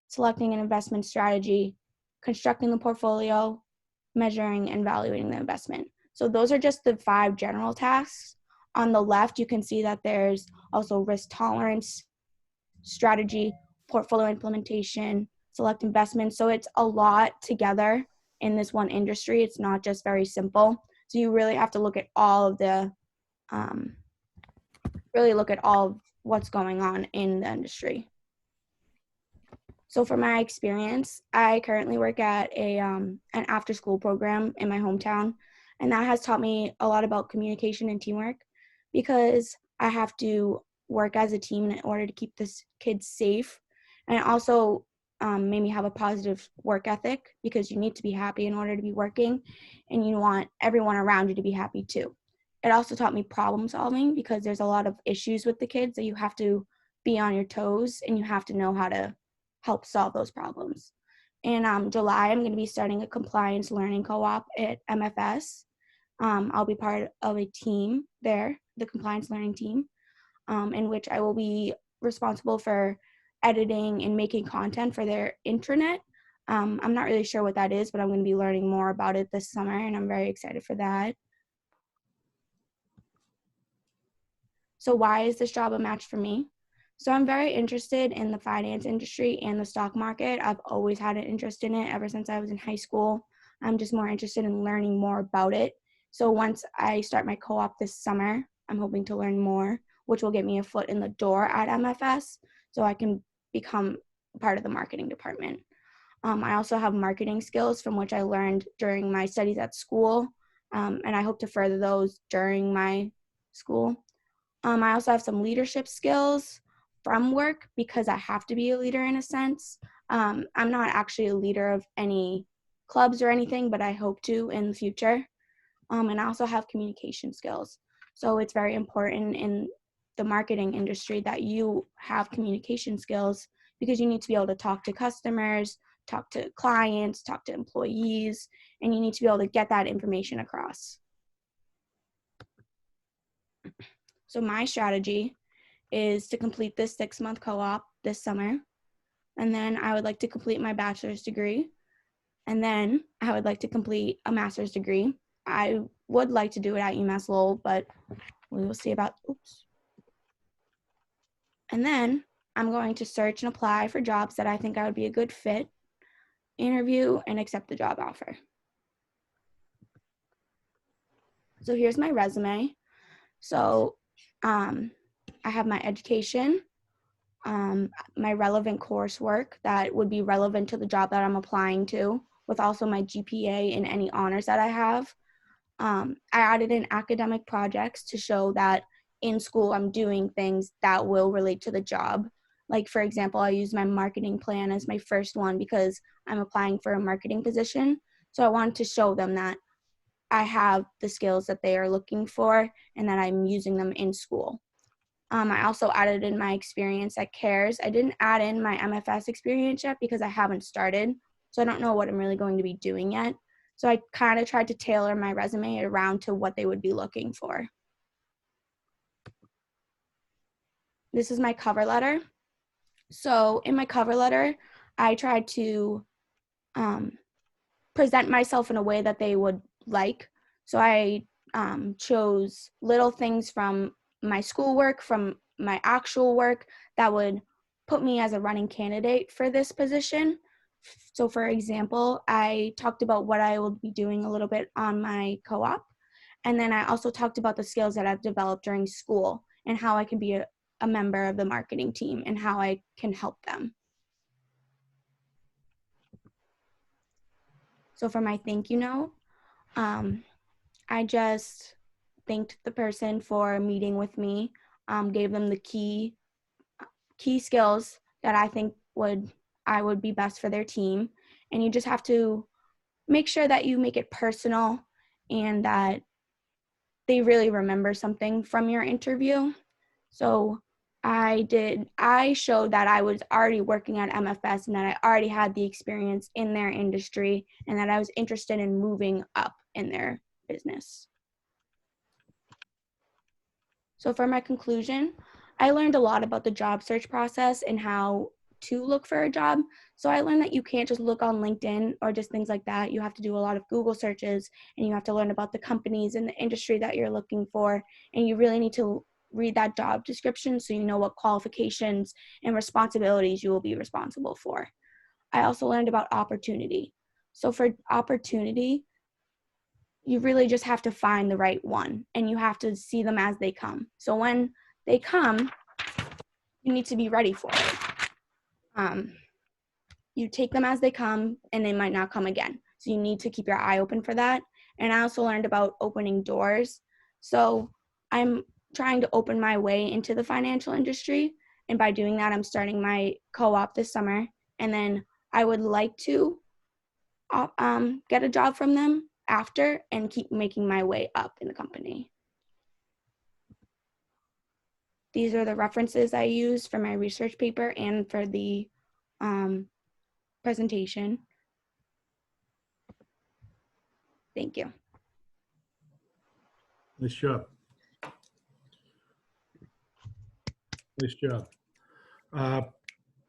selecting an investment strategy, constructing the portfolio, measuring and evaluating the investment. So those are just the 5 general tasks. On the left, you can see that there's also risk tolerance, strategy, portfolio implementation, select investments. So it's a lot together in this one industry. It's not just very simple. So you really have to look at all of the, what's going on in the industry. So for my experience, I currently work at an after-school program in my hometown, and that has taught me a lot about communication and teamwork because I have to work as a team in order to keep the kids safe. And it also made me have a positive work ethic because you need to be happy in order to be working, and you want everyone around you to be happy too. It also taught me problem solving because there's a lot of issues with the kids that you have to be on your toes and you have to know how to help solve those problems. In July, I'm going to be starting a compliance learning co-op at MFS. I'll be part of a team there, the compliance learning team, in which I will be responsible for editing and making content for their intranet. I'm not really sure what that is, but I'm going to be learning more about it this summer, and I'm very excited for that. So why is this job a match for me? So I'm very interested in the finance industry and the stock market. I've always had an interest in it ever since I was in high school. I'm just more interested in learning more about it. So once I start my co-op this summer, I'm hoping to learn more, which will get me a foot in the door at MFS so I can become part of the marketing department. I also have marketing skills from which I learned during my studies at school, and I hope to further those during my school. I also have some leadership skills from work because I have to be a leader in a sense. I'm not actually a leader of any clubs or anything, but I hope to in the future. And I also have communication skills. So it's very important in the marketing industry that you have communication skills because you need to be able to talk to customers, talk to clients, talk to employees, and you need to be able to get that information across. So my strategy is to complete this 6-month co-op this summer. And then I would like to complete my bachelor's degree. And then I would like to complete a master's degree. I would like to do it at UMass Lowell, but we will see about, And then I'm going to search and apply for jobs that I think I would be a good fit, interview, and accept the job offer. So here's my resume. So I have my education, my relevant coursework that would be relevant to the job that I'm applying to, with also my GPA and any honors that I have. I added in academic projects to show that in school I'm doing things that will relate to the job. Like, for example, I used my marketing plan as my first one because I'm applying for a marketing position. So I wanted to show them that I have the skills that they are looking for and that I'm using them in school. I also added in my experience at CARES. I didn't add in my MFS experience yet because I haven't started, so I don't know what I'm really going to be doing yet. So I kind of tried to tailor my resume around to what they would be looking for. This is my cover letter. So in my cover letter, I tried to present myself in a way that they would like. So I chose little things from my schoolwork, from my actual work that would put me as a running candidate for this position. So for example, I talked about what I will be doing a little bit on my co-op. And then I also talked about the skills that I've developed during school and how I can be a member of the marketing team and how I can help them. So for my thank you note, I just thanked the person for meeting with me, gave them the key skills that I think I would be best for their team. And you just have to make sure that you make it personal and that they really remember something from your interview. So I showed that I was already working at MFS and that I already had the experience in their industry and that I was interested in moving up in their business. So for my conclusion, I learned a lot about the job search process and how to look for a job. So I learned that you can't just look on LinkedIn or just things like that. You have to do a lot of Google searches, and you have to learn about the companies and the industry that you're looking for. And you really need to read that job description so you know what qualifications and responsibilities you will be responsible for. I also learned about opportunity. So for opportunity, you really just have to find the right one, and you have to see them as they come. So when they come, you need to be ready for it. You take them as they come, and they might not come again. So you need to keep your eye open for that. And I also learned about opening doors. So I'm trying to open my way into the financial industry. And by doing that, I'm starting my co-op this summer. And then I would like to get a job from them after and keep making my way up in the company. These are the references I use for my research paper and for the presentation. Thank you. Nice job. Nice job.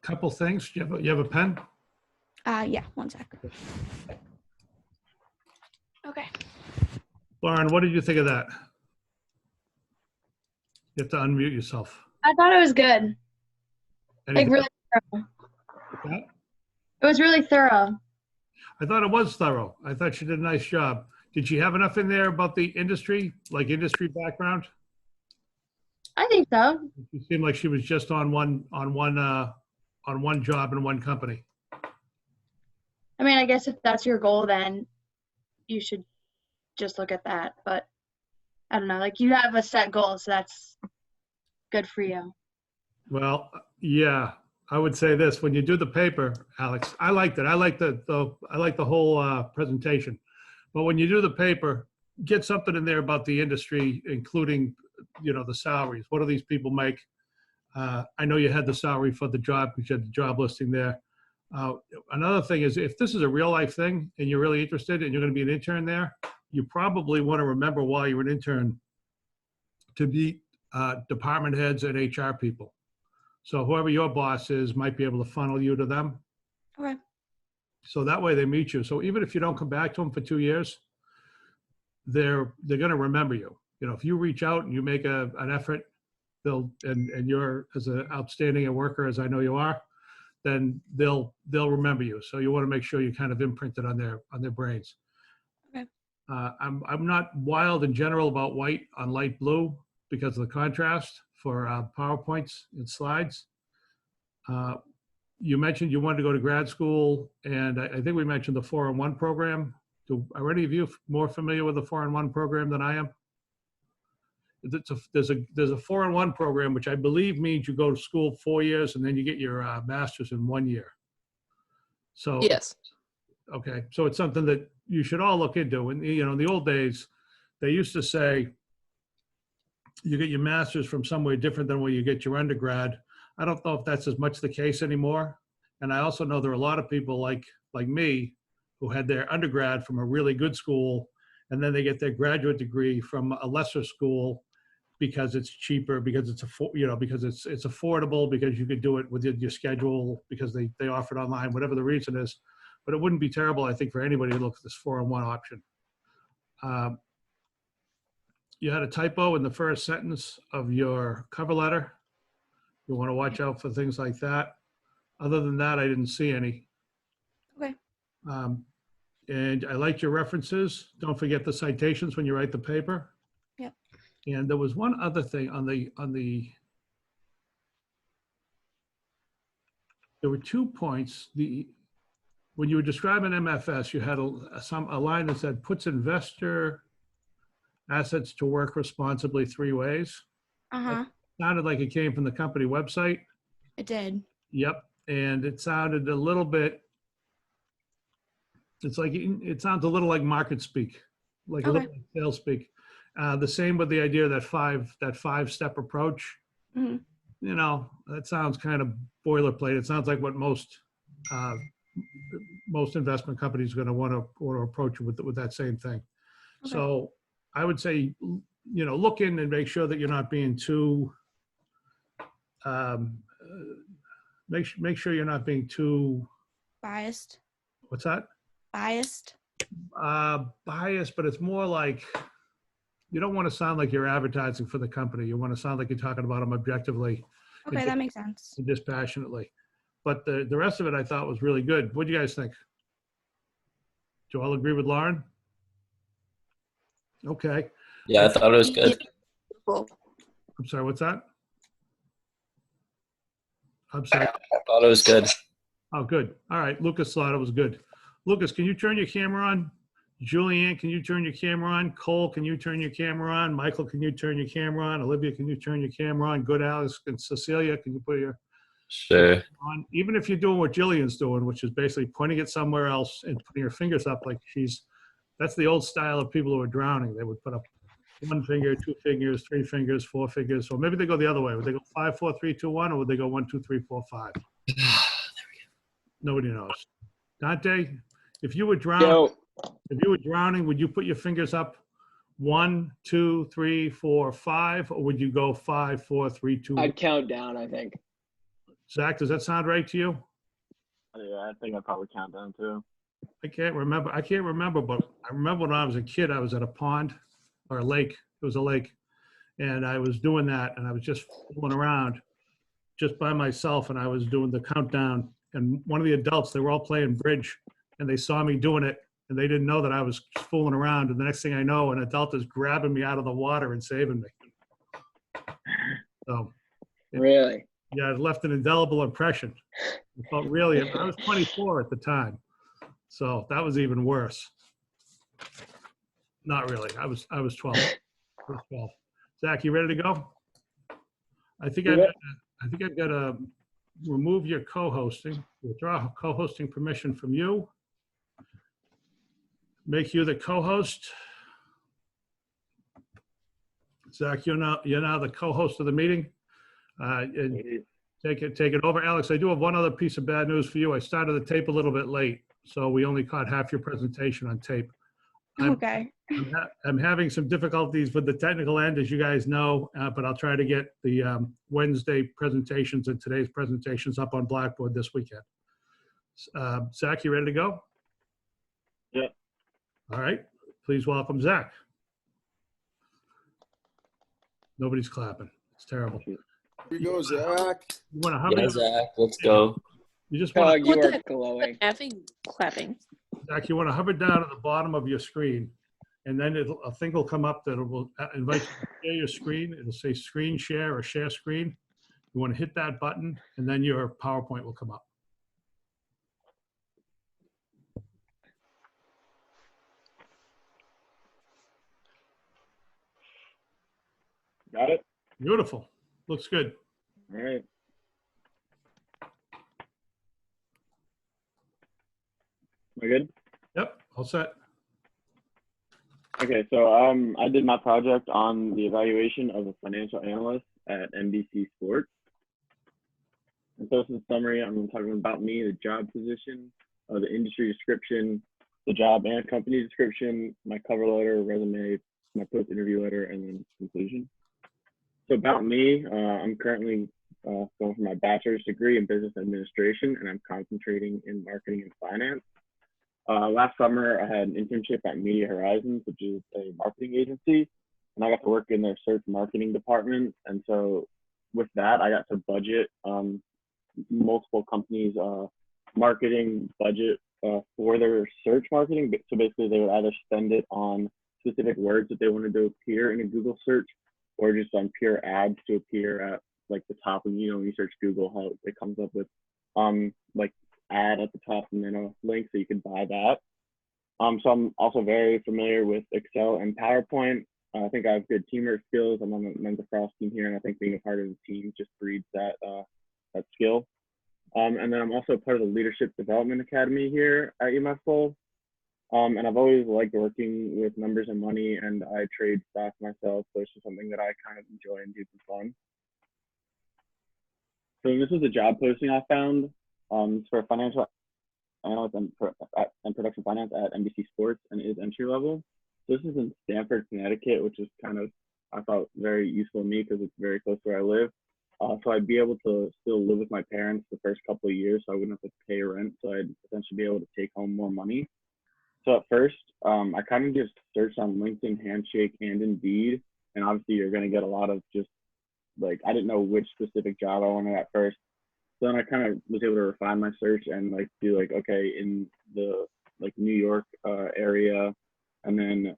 Couple things. You have a pen? Yeah, one sec. Okay. Lauren, what did you think of that? You have to unmute yourself. I thought it was good. Like Anything really thorough. else? It was really thorough. I thought it was thorough. I thought she did a nice job. Did she have enough in there about the industry, like industry background? I think so. It seemed like she was just on one job in one company. I mean, I guess if that's your goal, then you should just look at that. But I don't know, like you have a set goal, so that's good for you. Well, yeah, I would say this: when you do the paper, Alex, I liked it. I like the whole presentation. But when you do the paper, get something in there about the industry, including, the salaries. What do these people make? I know you had the salary for the job because you had the job listing there. Another thing is, if this is a real life thing and you're really interested and you're going to be an intern there, you probably want to remember while you're an intern to meet department heads and HR people. So whoever your boss is might be able to funnel you to them. Okay. So that way they meet you. So even if you don't come back to them for 2 years, they're going to remember you. If you reach out and you make an effort, and you're as an outstanding a worker as I know you are, then they'll remember you. So you want to make sure you kind of imprint it on their brains. Okay. I'm not wild in general about white on light blue because of the contrast for PowerPoints and slides. You mentioned you wanted to go to grad school, and I think we mentioned the 4-in-1 program. Are any of you more familiar with the 4-in-1 program than I am? There's a 4-in-1 program, which I believe means you go to school 4 years and then you get your master's in 1 year. So Yes. Okay, so it's something that you should all look into. And in the old days, they used to say you get your master's from somewhere different than where you get your undergrad. I don't know if that's as much the case anymore. And I also know there are a lot of people like me who had their undergrad from a really good school, and then they get their graduate degree from a lesser school because it's cheaper, because it's because it's affordable, because you could do it with your schedule, because they offer it online, whatever the reason is. But it wouldn't be terrible, I think, for anybody to look at this 4-in-1 option. You had a typo in the first sentence of your cover letter. You want to watch out for things like that. Other than that, I didn't see any. Okay. And I liked your references. Don't forget the citations when you write the paper. Yep. And there was one other thing there were 2 points. When you were describing MFS, you had a line that said puts investor assets to work responsibly 3 ways. Uh-huh. It sounded like it came from the company website. It did. Yep. And it sounded a little bit, it sounds a little like market speak, like a little like sales speak. The same with the idea of that 5-step approach. Mm-hmm. That sounds kind of boilerplate. It sounds like what most investment companies are going to want to approach with that same thing. Okay. So I would say, look in and make sure that you're not being too make sure you're not being too, Biased. what's that? Biased. Biased, but it's more like you don't want to sound like you're advertising for the company. You want to sound like you're talking about them objectively Okay, that makes sense. and dispassionately. But the rest of it I thought was really good. What do you guys think? Do you all agree with Lauren? Okay. Yeah, I thought it was good. I'm sorry, what's that? I'm sorry. I thought it was good. Oh, good. All right. Lucas thought it was good. Lucas, can you turn your camera on? Julianne, can you turn your camera on? Cole, can you turn your camera on? Michael, can you turn your camera on? Olivia, can you turn your camera on? Good, Alex. And Cecilia, can you put your Sure. on? Even if you're doing what Jillian's doing, which is basically pointing it somewhere else and putting your fingers up like that's the old style of people who are drowning. They would put up one finger, two fingers, three fingers, four fingers. Or maybe they go the other way. Would they go 5, 4, 3, 2, 1, or would they go 1, 2, 3, 4, 5? Nobody knows. Dante, if you were drowning, would you put your fingers up 1, 2, 3, 4, 5, or would you go 5, 4, 3, 2? I'd count down, I think. Zach, does that sound right to you? Yeah, I think I'd probably count down too. I can't remember, but I remember when I was a kid, I was at a pond or a lake. It was a lake. And I was doing that, and I was just fooling around just by myself, and I was doing the countdown. And one of the adults, they were all playing bridge, and they saw me doing it, and they didn't know that I was fooling around. And the next thing I know, an adult is grabbing me out of the water and saving me. So, Really? yeah, it left an indelible impression. I felt really, I was 24 at the time. So that was even worse. Not really. I was 12. I was 12. Zach, you ready to go? I think I've got to remove your co-hosting, withdraw co-hosting permission from you, make you the co-host. Zach, you're now the co-host of the meeting. And take it over. Alex, I do have one other piece of bad news for you. I started the tape a little bit late, so we only caught half your presentation on tape. Okay. I'm having some difficulties with the technical end, as you guys know, but I'll try to get the Wednesday presentations and today's presentations up on Blackboard this weekend. Zach, you ready to go? Yeah. All right. Please welcome Zach. Nobody's clapping. It's terrible. Here we go, Zach. You want to hover? Yeah, Zach, let's go. You just want You What are the- glowing. Clapping. Zach, you want to hover down at the bottom of your screen, and then a thing will come up that will invite you to share your screen. It'll say screen share or share screen. You want to hit that button, and then your PowerPoint will come up. Got it? Beautiful. Looks good. All right. Am I good? Yep, all set. Okay, so I did my project on the evaluation of a financial analyst at NBC Sports. And so in summary, I'm talking about me, the job position, the industry description, the job and company description, my cover letter, resume, my post-interview letter, and then conclusion. So about me, I'm currently going for my bachelor's degree in business administration, and I'm concentrating in marketing and finance. Last summer, I had an internship at Media Horizons, which is a marketing agency, and I got to work in their search marketing department. And so with that, I got to budget multiple companies' marketing budget for their search marketing. So basically, they would either spend it on specific words that they wanted to appear in a Google search, or just on pure ads to appear at like the top of, when you search Google, how it comes up with like ad at the top and then a link so you can buy that. So I'm also very familiar with Excel and PowerPoint. I think I have good teamwork skills. I'm on the men's lacrosse team here, and I think being a part of the team just breeds that skill. And then I'm also part of the Leadership Development Academy here at UMass. And I've always liked working with numbers and money, and I trade stocks myself, so it's just something that I kind of enjoy and do for fun. So this is a job posting I found. It's for a financial analyst and production finance at NBC Sports, and it is entry level. This is in Stamford, Connecticut, which is kind of, I thought, very useful to me because it's very close to where I live. So I'd be able to still live with my parents the first couple of years, so I wouldn't have to pay rent. So I'd essentially be able to take home more money. So at first, I kind of just searched on LinkedIn, Handshake, and Indeed, and obviously you're going to get a lot of just like I didn't know which specific job I wanted at first. So then I kind of was able to refine my search and like do like okay in the like New York area, and then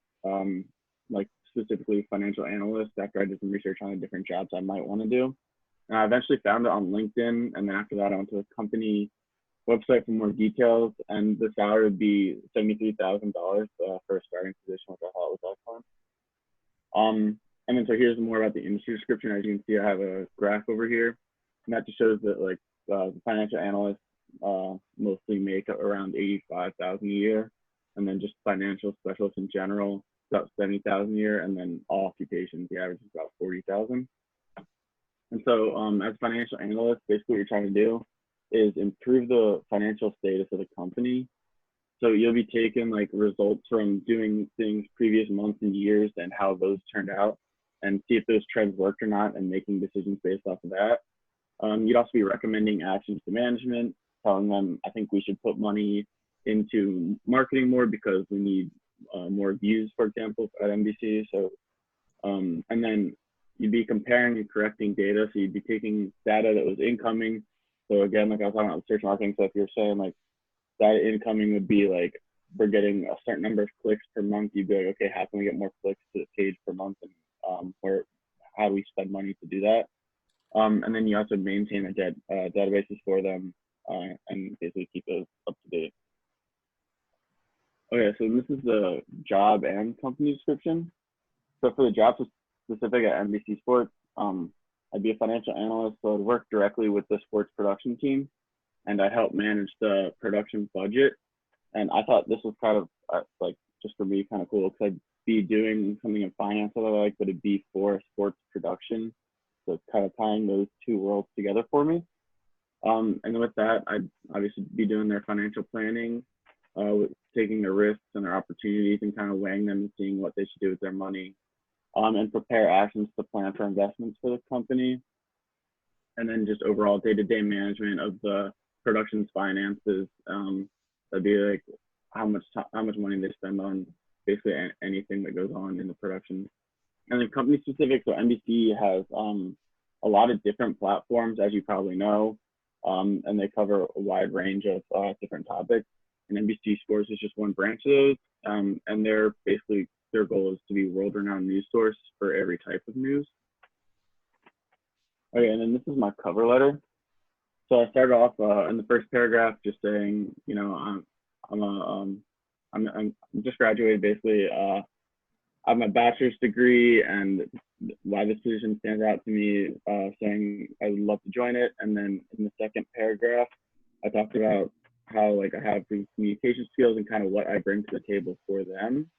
like specifically financial analyst after I did some research on the different jobs I might want to do. And I eventually found it on LinkedIn, and then after that I went to a company website for more details, and the salary would be $73,000 for a starting position, which I thought was excellent. And then so here's more about the industry description. As you can see, I have a graph over here, and that just shows that like the financial analysts mostly make around 85,000 a year, and then just financial specialists in general about 70,000 a year, and then all occupations the average is about 40,000. And so as a financial analyst, basically what you're trying to do is improve the financial status of the company. So you'll be taking like results from doing things previous months and years and how those turned out, and see if those trends worked or not, and making decisions based off of that. You'd also be recommending actions to management, telling them, I think we should put money into marketing more because we need more views, for example, at NBC. So, and then you'd be comparing and correcting data. So you'd be taking data that was incoming. So again, like I was talking about search marketing, so if you're saying like that incoming would be like, we're getting a certain number of clicks per month, you'd be like, okay, how can we get more clicks to the page per month, and how do we spend money to do that? And then you also maintain a databases for them and basically keep those up to date. Okay, so this is the job and company description. So for the job specific at NBC Sports, I'd be a financial analyst, so I'd work directly with the sports production team, and I'd help manage the production budget. And I thought this was kind of like, just for me, kind of cool, because I'd be doing something in finance that I like, but it'd be for sports production. So it's kind of tying those two worlds together for me. And with that, I'd obviously be doing their financial planning, taking their risks and their opportunities and kind of weighing them and seeing what they should do with their money, and prepare actions to plan for investments for the company. And then just overall day-to-day management of the production's finances. That'd be like how much money they spend on basically anything that goes on in the production. And then company specific, so NBC has a lot of different platforms, as you probably know, and they cover a wide range of different topics. And NBC Sports is just one branch of those, and their goal is to be world-renowned news source for every type of news. Okay, and then this is my cover letter. So I started off in the first paragraph just saying, you know, I'm just graduated basically. I have my bachelor's degree, and why this position stands out to me, saying I would love to join it. And then in the second paragraph, I talked about how like I have the communication skills and kind of what I bring to the table for them.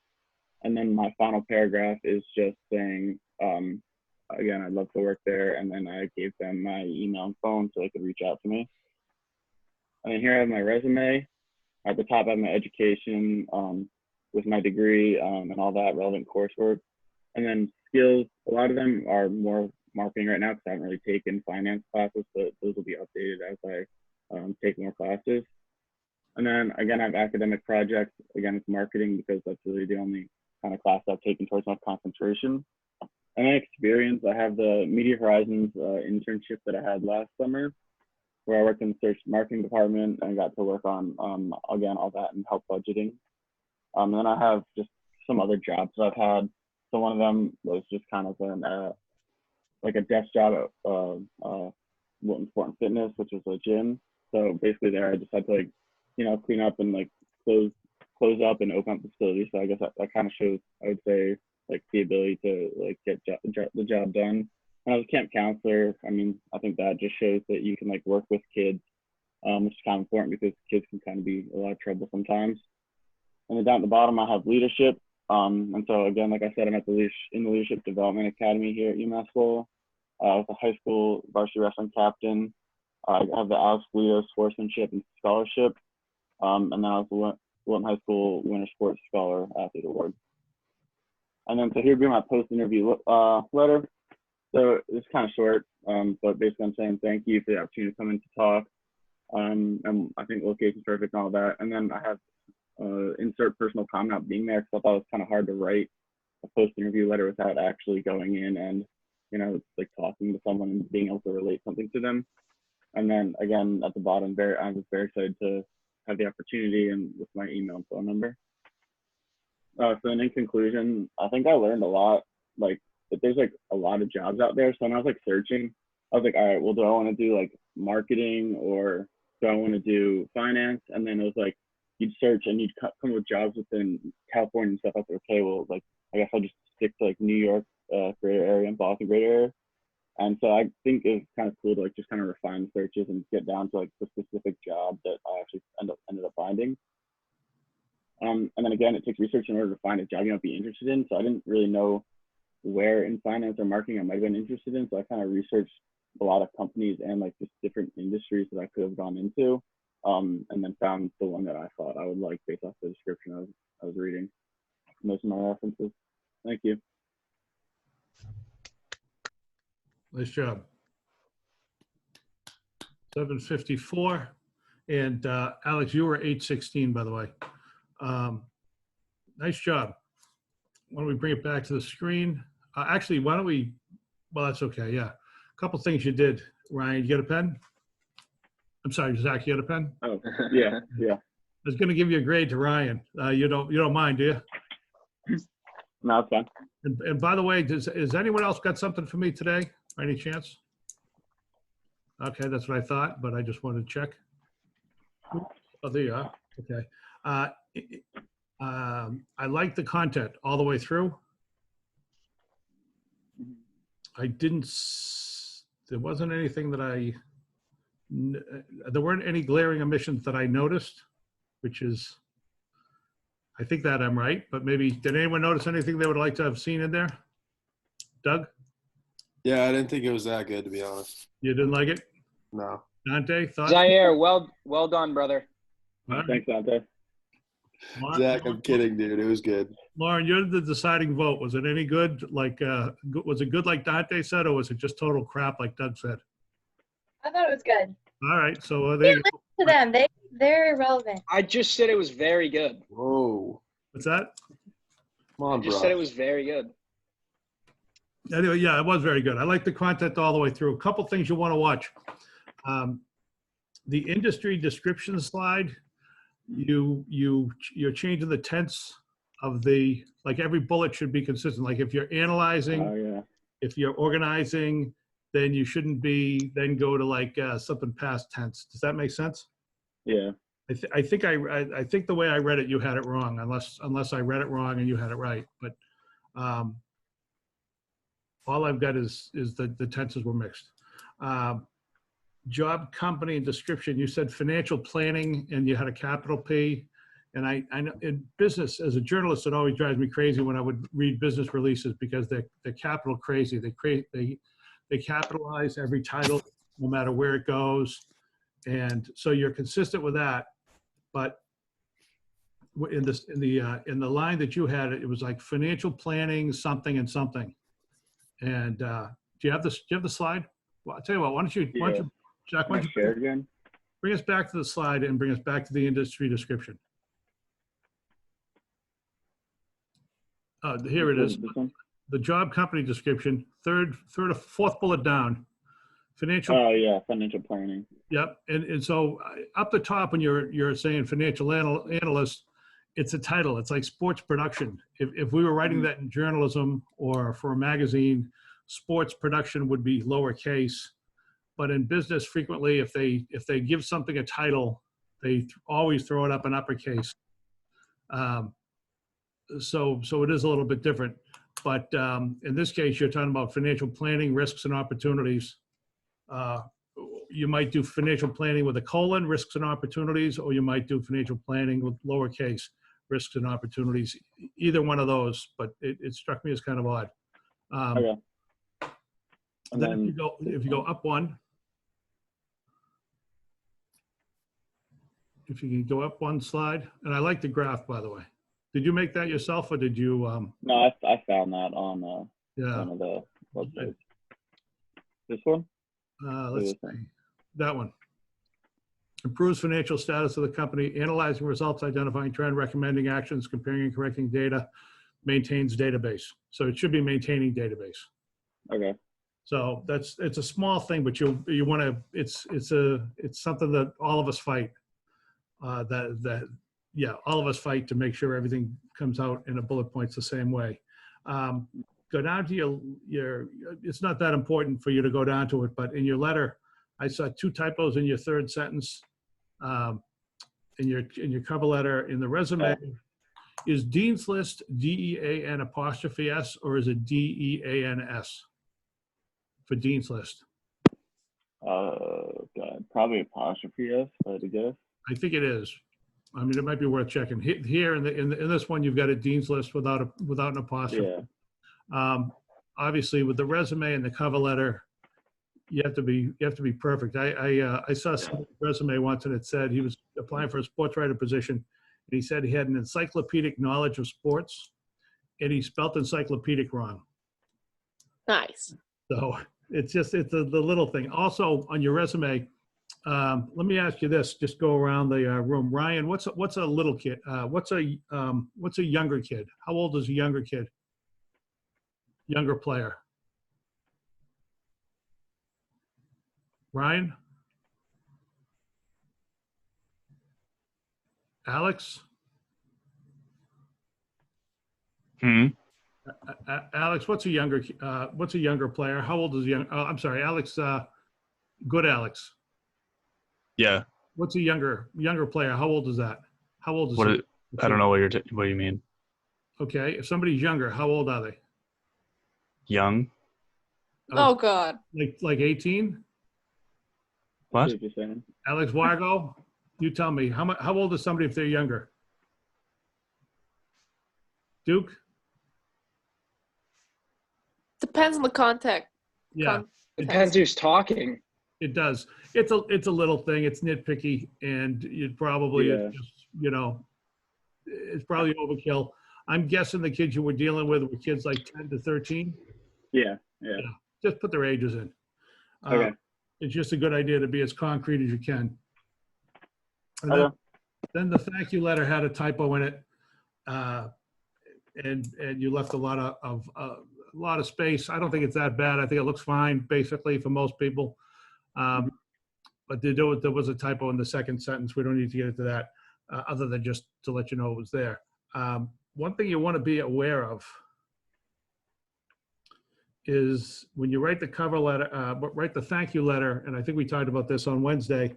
And then my final paragraph is just saying, again, I'd love to work there. And then I gave them my email and phone so they could reach out to me. And then here I have my resume. At the top, I have my education with my degree and all that relevant coursework. And then skills, a lot of them are more marketing right now because I haven't really taken finance classes, but those will be updated as I take more classes. And then again, I have academic projects. Again, it's marketing because that's really the only kind of class I've taken towards my concentration. And then experience, I have the Media Horizons internship that I had last summer, where I worked in the search marketing department and got to work on, again, all that and help budgeting. And then I have just some other jobs that I've had. So one of them was just kind of like a desk job at Wilton Sport and Fitness, which was a gym. So basically there I just had to like, you know, clean up and like close up and open up the facility. So I guess that kind of shows, I would say, like the ability to like get the job done. And I was a camp counselor. I mean, I think that just shows that you can like work with kids, which is kind of important because kids can kind of be a lot of trouble sometimes. And then down at the bottom, I have leadership. And so again, like I said, I'm at in the Leadership Development Academy here at UMass Lowell. I was a high school varsity wrestling captain. I have the Alex Leo Sportsmanship and Scholarship. And then I was the Wilton High School Winter Sports Scholar Athlete Award. And then so here would be my post-interview letter. So it's kind of short, but basically I'm saying thank you for the opportunity to come in to talk. And I think location's perfect and all that. And then I have insert personal comment not being there because I thought it was kind of hard to write a post-interview letter without actually going in and, like talking to someone and being able to relate something to them. And then again, at the bottom, I was very excited to have the opportunity and with my email and phone number. So then in conclusion, I think I learned a lot, like that there's like a lot of jobs out there. So when I was like searching, I was like, all right, well, do I want to do like marketing or do I want to do finance? And then it was like, you'd search and you'd come with jobs within California and stuff. I was like, okay, well, like, I guess I'll just stick to like New York, greater area and Boston, greater area. And so I think it's kind of cool to like just kind of refine searches and get down to like the specific job that I actually ended up finding. And then again, it takes research in order to find a job you might be interested in. So I didn't really know where in finance or marketing I might have been interested in. So I kind of researched a lot of companies and like just different industries that I could have gone into. And then found the one that I thought I would like based off the description I was reading. Most of my references. Thank you. Nice job. 7:54. And Alex, you were 8:16, by the way. Nice job. Why don't we bring it back to the screen? Actually, why don't we, well, that's okay, yeah. A couple things you did. Ryan, you got a pen? I'm sorry, Zach, you got a pen? Oh, yeah. I was going to give you a grade to Ryan. You don't mind, do you? No, it's fine. And by the way, has anyone else got something for me today? By any chance? Okay, that's what I thought, but I just wanted to check. Oh, there you are. Okay. I like the content all the way through. There wasn't anything that there weren't any glaring omissions that I noticed, which is, I think that I'm right, but maybe, did anyone notice anything they would like to have seen in there? Doug? Yeah, I didn't think it was that good, to be honest. You didn't like it? No. Dante, thoughts? Zaire, well done, brother. Right. Thanks, Dante. Zach, I'm kidding, dude. It was good. Lauren, you're the deciding vote. Was it any good? Like, was it good like Dante said, or was it just total crap like Doug said? I thought it was good. All right, so there you go. To them, they're irrelevant. I just said it was very good. Whoa. What's that? Come I on, just bro. said it was very good. Anyway, yeah, it was very good. I like the content all the way through. A couple things you want to watch. The industry description slide, you're changing the tense of like every bullet should be consistent. Like if you're analyzing, Oh, yeah. if you're organizing, then you shouldn't then go to like something past tense. Does that make sense? Yeah. I think the way I read it, you had it wrong, unless I read it wrong and you had it right. But all I've got is the tenses were mixed. Job, company, and description. You said financial planning, and you had a capital P. And I know in business, as a journalist, it always drives me crazy when I would read business releases because they're capital crazy. They capitalize every title, no matter where it goes, and so you're consistent with that. But in the line that you had, it was like financial planning, something and something. And do you have the slide? Well, I'll tell you what. Why don't you, Jack? Why don't you share again? Bring us back to the slide and bring us back to the industry description. Here it is. This one? The job, company description, third or fourth bullet down. Financial. Oh, yeah, financial planning. Yep. And so up the top, when you're saying financial analyst, it's a title. It's like sports production. If we were writing that in journalism or for a magazine, sports production would be lowercase. But in business, frequently, if they give something a title, they always throw it up in uppercase. So it is a little bit different. But in this case, you're talking about financial planning, risks, and opportunities. You might do financial planning with a colon, risks and opportunities, or you might do financial planning with lowercase, risks and opportunities. Either one of those, but it struck me as kind of odd. Okay. And then if you go up one, if you can go up one slide, and I like the graph, by the way. Did you make that yourself, or did you? No, I found that on yeah. one of the websites. This one? Let's see. That one. Improves financial status of the company, analyzing results, identifying trend, recommending actions, comparing and correcting data, maintains database. So it should be maintaining database. Okay. So it's a small thing, but you want to, it's something that all of us fight. All of us fight to make sure everything comes out in a bullet points the same way. Go down to your, it's not that important for you to go down to it, but in your letter, I saw 2 typos in your 3rd sentence. In your cover letter, in the resume, is Dean's List DEAN apostrophe S or is it DEANS for Dean's List? God, probably apostrophe S, I guess. I think it is. I mean, it might be worth checking. Here in this one, you've got a Dean's List without an apostrophe. Yeah. Obviously, with the resume and the cover letter, you have to be perfect. I saw some resume once and it said he was applying for a sports writer position, and he said he had an encyclopedic knowledge of sports, and he spelt encyclopedic wrong. Nice. So it's the little thing. Also on your resume, let me ask you this. Just go around the room. Ryan, what's a little kid? What's a younger kid? How old is a younger kid? Younger player. Ryan? Alex? Alex, what's a younger player? How old is young? I'm sorry, Alex. Good Alex. Yeah. What's a younger player? How old is that? How old is What? he? I don't know what you mean. Okay, if somebody's younger, how old are they? Young. Oh God. Like 18? What? Alex Wargo, you tell me how old is somebody if they're younger? Duke? Depends on the context. Yeah. Depends who's talking. It does. It's a little thing. It's nitpicky, and it probably it's probably overkill. I'm guessing the kids you were dealing with were kids like 10 to 13. Yeah. Just put their ages in. Okay. It's just a good idea to be as concrete as you can. And then the thank you letter had a typo in it, and you left a lot of space. I don't think it's that bad. I think it looks fine, basically, for most people. But there was a typo in the 2nd sentence. We don't need to get into that, other than just to let you know it was there. One thing you want to be aware of is when you write the cover letter, write the thank you letter, and I think we talked about this on Wednesday,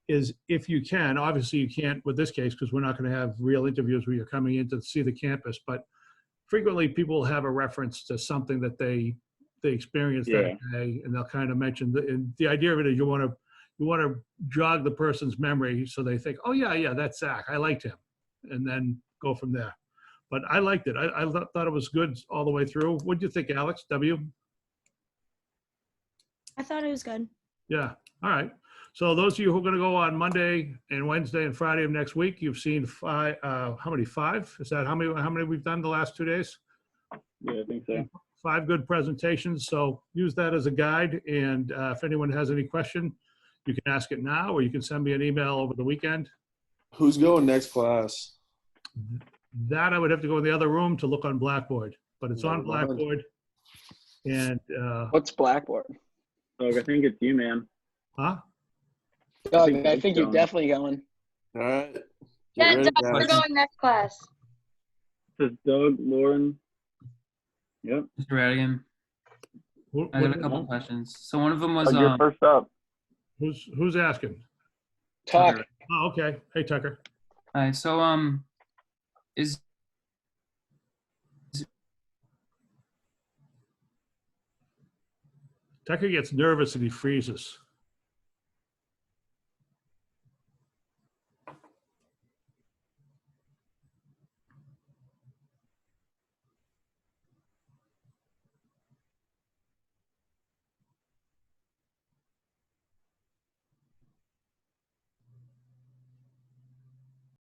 is if you can, obviously you can't with this case because we're not going to have real interviews where you're coming in to see the campus, but frequently people have a reference to something that they experienced that day, and they'll kind of mention, and the idea of it is you want to jog the person's memory so they think, oh yeah, that's Zach, I liked him, and then go from there. But I liked it. I thought it was good all the way through. What do you think, Alex? W? I thought it was good. Yeah. All right. So those of you who are going to go on Monday and Wednesday and Friday of next week, you've seen 5. How many? 5? Is that how many we've done the last 2 days? Yeah, I think so. 5 good presentations. So use that as a guide. And if anyone has any question, you can ask it now, or you can send me an email over the weekend. Who's going next class? That I would have to go in the other room to look on Blackboard, but it's on Blackboard. And What's Blackboard? Doug, I think it's you, man. huh? Doug, I think you're definitely going. All right. Yeah, ready, Doug, guys. we're going next class. This is Doug, Lauren. Yep. Mr. Radigan, I got a couple questions. So one of them was You're first up. Who's asking? Talk. Oh, okay. Hey, Tucker. all right. So is Tucker gets nervous and he freezes.